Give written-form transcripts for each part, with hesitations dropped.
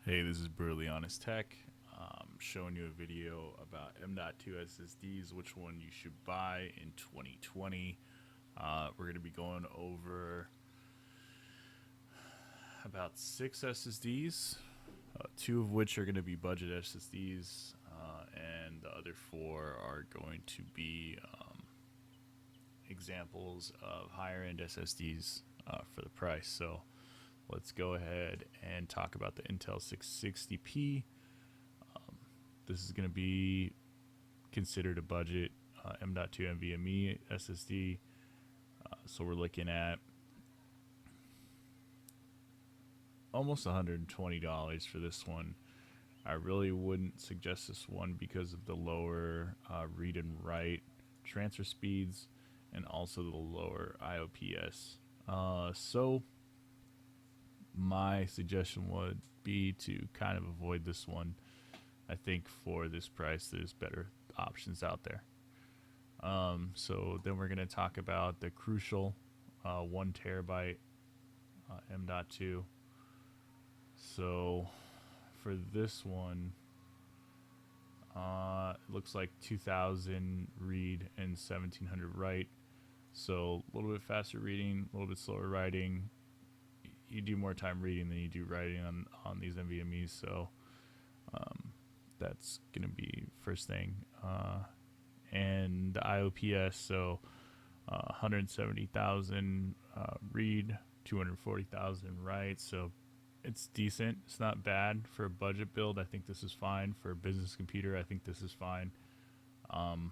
Hey, this is Burley Honest Tech. Showing you a video about M.2 SSDs, which one you should buy in 2020. We're going to be going over about 6 SSDs, two of which are going to be budget SSDs, and the other four are going to be examples of higher end SSDs for the price. So let's go ahead and talk about the Intel 660p. This is going to be considered a budget M.2 NVMe SSD. So we're looking at almost $120 for this one. I really wouldn't suggest this one because of the lower read and write transfer speeds and also the lower IOPS. So my suggestion would be to kind of avoid this one. I think for this price, there's better options out there. So then we're going to talk about the crucial 1 terabyte M.2. So for this one, it looks like 2000 read and 1700 write. So a little bit faster reading, a little bit slower writing. You do more time reading than you do writing on these NVMEs. So that's going to be first thing. And the IOPS, so 170,000 read, 240,000 write. So it's decent. It's not bad for a budget build. I think this is fine. For a business computer, I think this is fine. I'd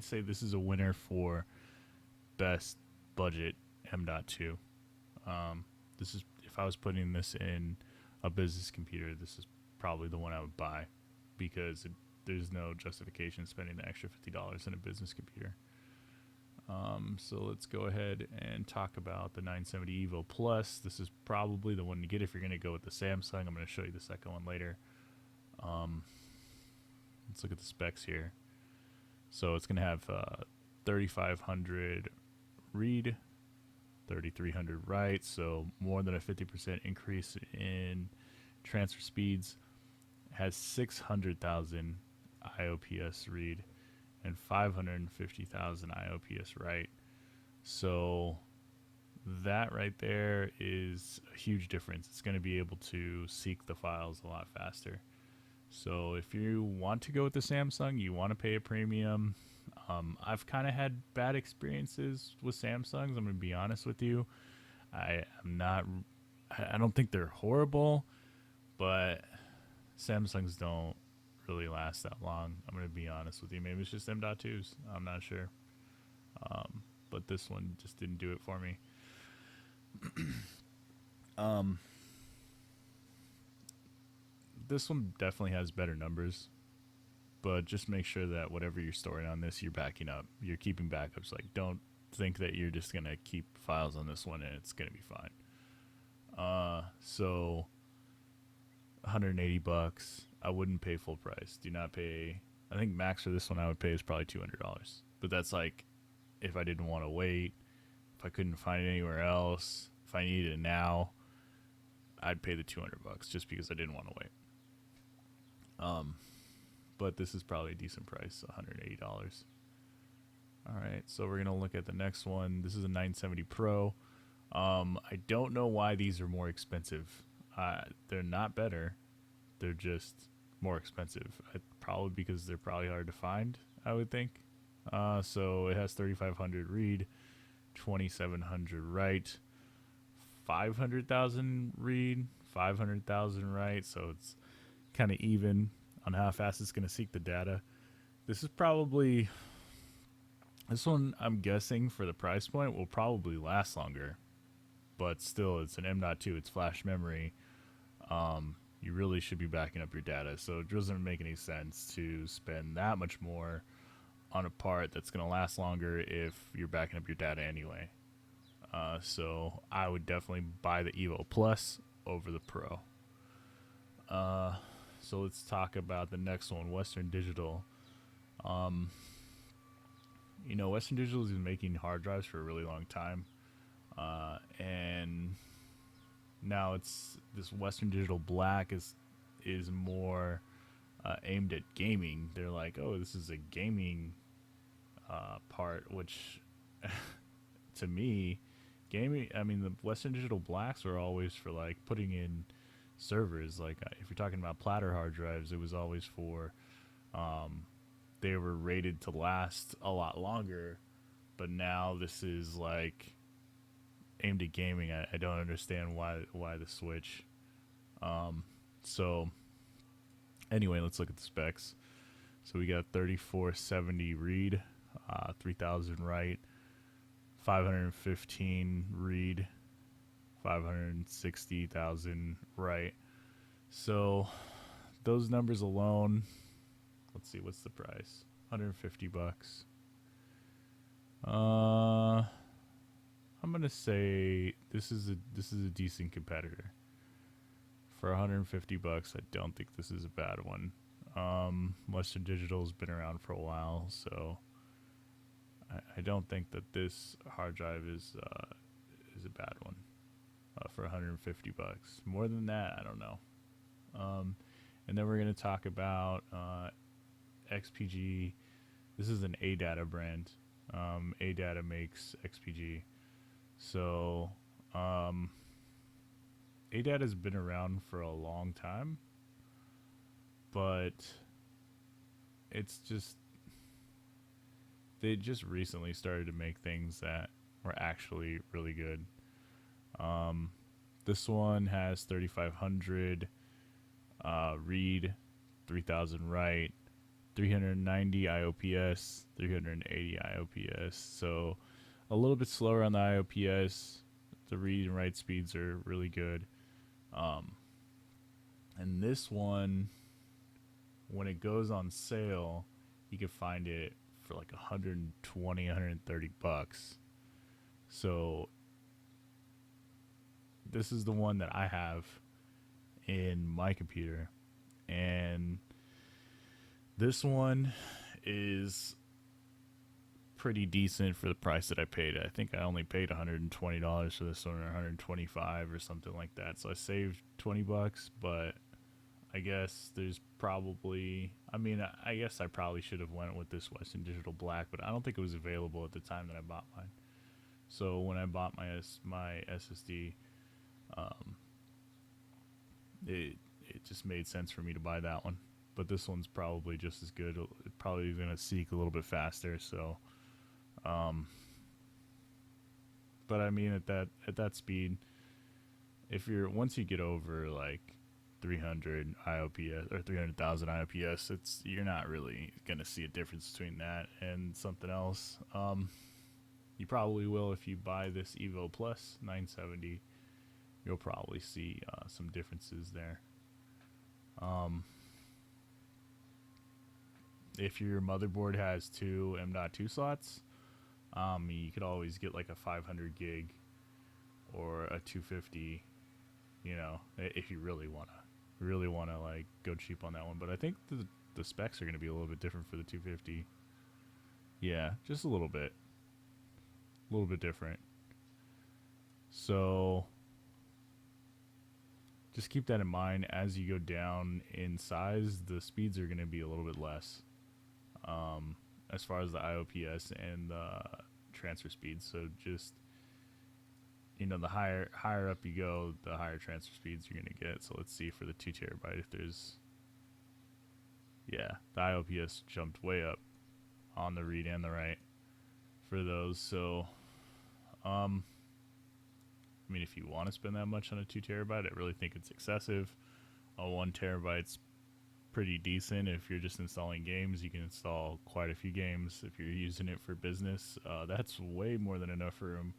say this is a winner for best budget M.2. This is, if I was putting this in a business computer, this is probably the one I would buy because there's no justification spending the extra $50 in a business computer. So let's go ahead and talk about the 970 Evo Plus. This is probably the one to get if you're going to go with the Samsung. I'm going to show you the second one later. Let's look at the specs here. So it's going to have 3500 read, 3300 write, so more than a 50% increase in transfer speeds. It has 600,000 IOPS read and 550,000 IOPS write. So that right there is a huge difference. It's going to be able to seek the files a lot faster. So if you want to go with the Samsung, you want to pay a premium. I've kind of had bad experiences with Samsungs. I'm going to be honest with you. I don't think they're horrible, but Samsungs don't really last that long. I'm going to be honest with you. Maybe it's just M.2s. I'm not sure. But this one just didn't do it for me. This one definitely has better numbers, but just make sure that whatever you're storing on this, you're backing up. You're keeping backups. Like, don't think that you're just going to keep files on this one and it's going to be fine. So $180. I wouldn't pay full price. Do not pay. I think max for this one I would pay is probably $200. But that's like if I didn't want to wait, if I couldn't find it anywhere else, if I needed it now, I'd pay the $200 just because I didn't want to wait. But this is probably a decent price, $180. All right, so we're gonna look at the next one. This is a 970 Pro. I don't know why these are more expensive. They're not better. They're just more expensive. Probably because they're probably hard to find, I would think. So it has 3500 read, 2700 write, 500,000 read, 500,000 write. So it's kind of even on how fast it's going to seek the data. This one, I'm guessing for the price point, will probably last longer, but still, it's an M.2, it's flash memory. You really should be backing up your data, so it doesn't make any sense to spend that much more on a part that's going to last longer if you're backing up your data anyway. So I would definitely buy the Evo Plus over the Pro. So let's talk about the next one, Western Digital. Western Digital has been making hard drives for a really long time. And Now it's this Western Digital Black is more aimed at gaming. They're like, oh, this is a gaming part, which to me, gaming. I mean, the Western Digital Blacks were always for like putting in servers. Like if you're talking about platter hard drives, it was always for they were rated to last a lot longer. But now this is like aimed at gaming. I don't understand why the switch. So anyway, let's look at the specs. So we got 3470 read, 3000 write, 515 read, 560,000 write. So those numbers alone, let's see, what's the price? 150 bucks. I'm gonna say this is a decent competitor. For 150 bucks, I don't think this is a bad one. Western Digital's been around for a while, so I don't think that this hard drive is a bad one for 150 bucks. More than that, I don't know. And then we're gonna talk about XPG. This is an ADATA brand. ADATA makes XPG. So ADATA has been around for a long time, but it's just they just recently started to make things that were actually really good. This one has 3500 read, 3000 write, 390 IOPS, 380 IOPS. So a little bit slower on the IOPS. The read and write speeds are really good. And this one, when it goes on sale, you can find it for like 120, 130 bucks. So this is the one that I have in my computer, and this one is pretty decent for the price that I paid. I think I only paid $120 for this one, or $125 or something like that. So I saved 20 bucks, but I guess there's probably, I mean, I guess I probably should have went with this Western Digital Black, but I don't think it was available at the time that I bought mine. So when I bought my SSD, it just made sense for me to buy that one. But this one's probably just as good. It's probably going to seek a little bit faster. So, but I mean, at that speed, if you're once you get over like 300 IOPS or 300,000 IOPS, you're not really going to see a difference between that and something else. You probably will if you buy this Evo Plus 970. You'll probably see some differences there. If your motherboard has two M.2 slots, you could always get like a 500 gig or a 250. You know, if you really wanna like go cheap on that one. But I think the specs are gonna be a little bit different for the 250. Yeah, just a little bit different. So just keep that in mind. As you go down in size, the speeds are going to be a little bit less as far as the IOPS and the transfer speeds. So just, you know, the higher up you go, the higher transfer speeds you're going to get. So let's see for the 2 terabyte if there's, yeah, the IOPS jumped way up on the read and the write for those. So I mean, if you want to spend that much on a 2 terabyte, I really think it's excessive. A 1 terabyte's pretty decent. If you're just installing games, you can install quite a few games. If you're using it for business, that's way more than enough room.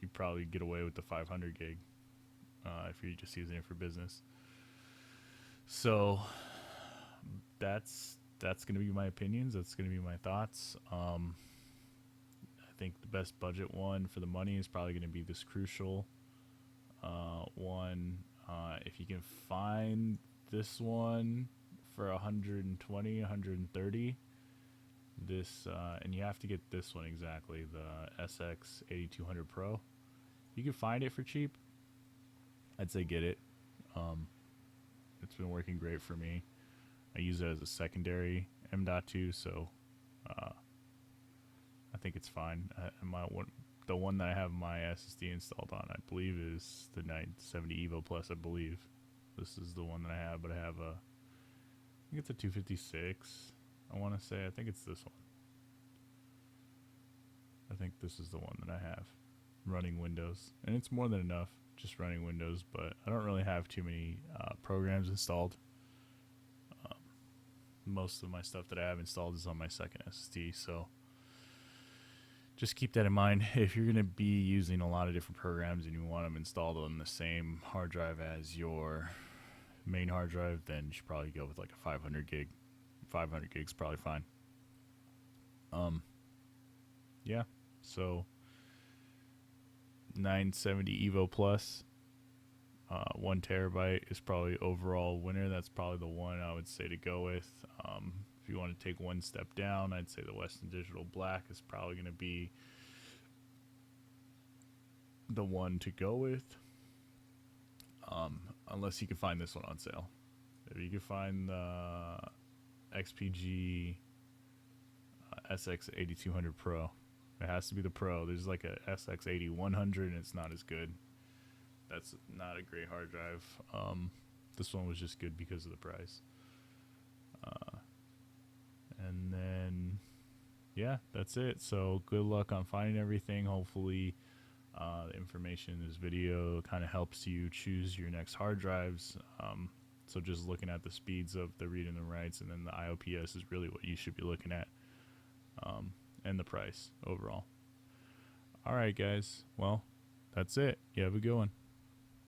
You probably get away with the 500 gig if you're just using it for business. So that's going to be my opinions. That's going to be my thoughts. I think the best budget one for the money is probably going to be this Crucial one. If you can find this one for 120, 130, this and you have to get this one exactly, the SX 8200 Pro. You can find it for cheap. I'd say get it. Um, it's been working great for me. I use it as a secondary M.2, so uh, I think it's fine. The one that I have my SSD installed on, I believe, is the 970 Evo Plus. I believe this is the one that I have, but I have I think it's a 256. I want to say, I think it's this one. I think this is the one that I have running Windows, and it's more than enough just running Windows. But I don't really have too many programs installed. Most of my stuff that I have installed is on my second SSD, so just keep that in mind. If you're going to be using a lot of different programs and you want them installed on the same hard drive as your main hard drive, then you should probably go with like a 500 gig. 500 gigs probably fine. Yeah, so 970 Evo Plus, 1 terabyte is probably overall winner. That's probably the one I would say to go with. If you want to take one step down, I'd say the Western Digital Black is probably going to be the one to go with, unless you can find this one on sale. If you can find the XPG SX8200 Pro, it has to be the Pro. There's like a SX8100 and it's not as good. That's not a great hard drive. This one was just good because of the price. And then, yeah, that's it. So good luck on finding everything. Hopefully the information in this video kind of helps you choose your next hard drives. So just looking at the speeds of the read and the writes, and then the IOPS is really what you should be looking at, and the price overall. All right, guys. Well, that's it. You have a good one.